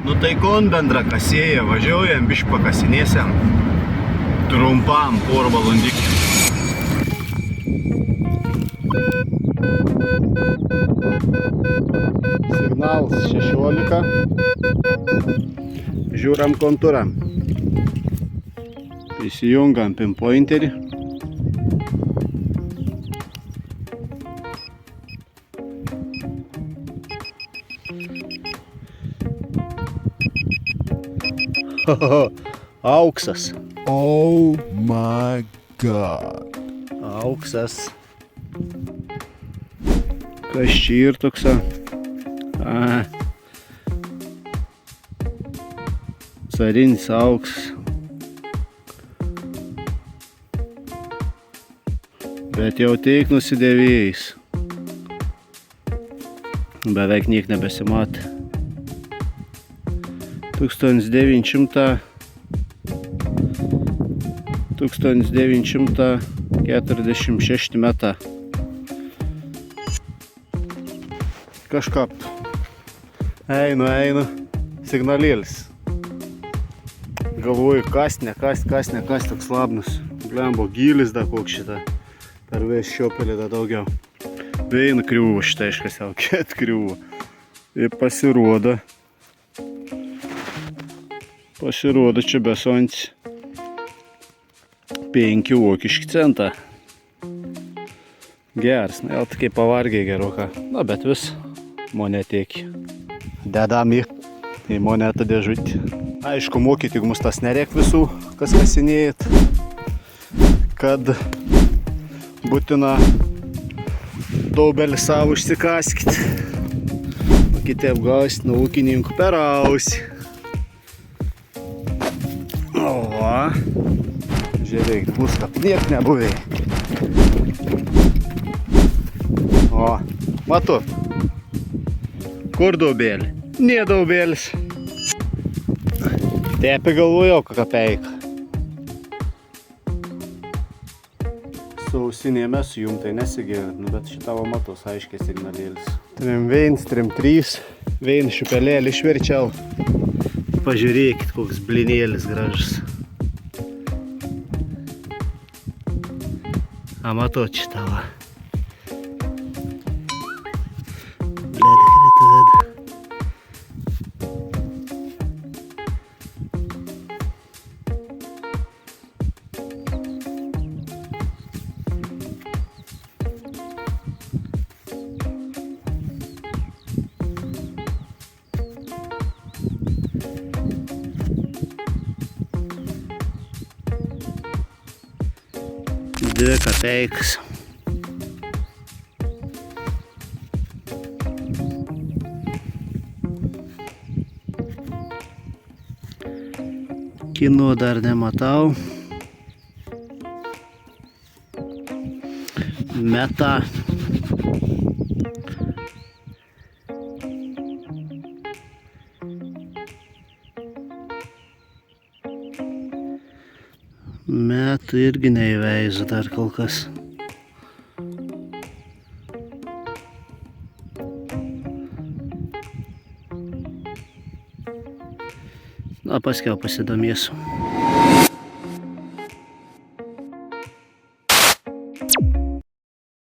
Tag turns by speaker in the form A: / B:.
A: Nutaikon bendra kasėja, važiuojam, biškį pakasinėsiam. Trumpam porą valandikį. Signalas 16. Žiūram kontūrą. Įsijungam pinpointerį. Auksas.
B: Oh my god.
A: Auksas. Kas čia ir toksa? Carinis auksas. Bet jau teik nusidėvėjais. Beveik niek nebesimatė. 1946 metą. Kažkap. Einu. Signalėlis. Galvoju, kas toks labnus. Blembo, gylis da koks šitą. Per vis šiopelį da daugiau. Veina kriuvo šitą iškasiau, ket kriuvo. Ir pasirodo čia besonci 5 vokiški centą. Geras, jau tokiai pavargiai geroka. Na, bet vis monetėki. Dedam į monetą dėžutį. Aišku, mokyti mus tas nereik visų, kas kasinėjat, kad būtina daubelį savo išsikaskit. Kiti apgausit nuo ūkininkų per ausį. O, žiūrėk, pluska, niek nebuvai. O, matu, kur daubėlį? Nie daubėlis. Tepi galvojau, kokią peiką. Su ausinėmis jum tai nesigird, bet šitavo matos aiškiai signalėlis. Trim 1, trim 3, vein šiupelėlį išverčiau. Pažiūrėkit, koks blinėlis gražus. A matot šitavo. Blėd, krita. Dvi kapeikas. Kino dar nematau. Meta. Metų irgi neįveizu dar kol kas. Na, paskiau pasidomėsiu.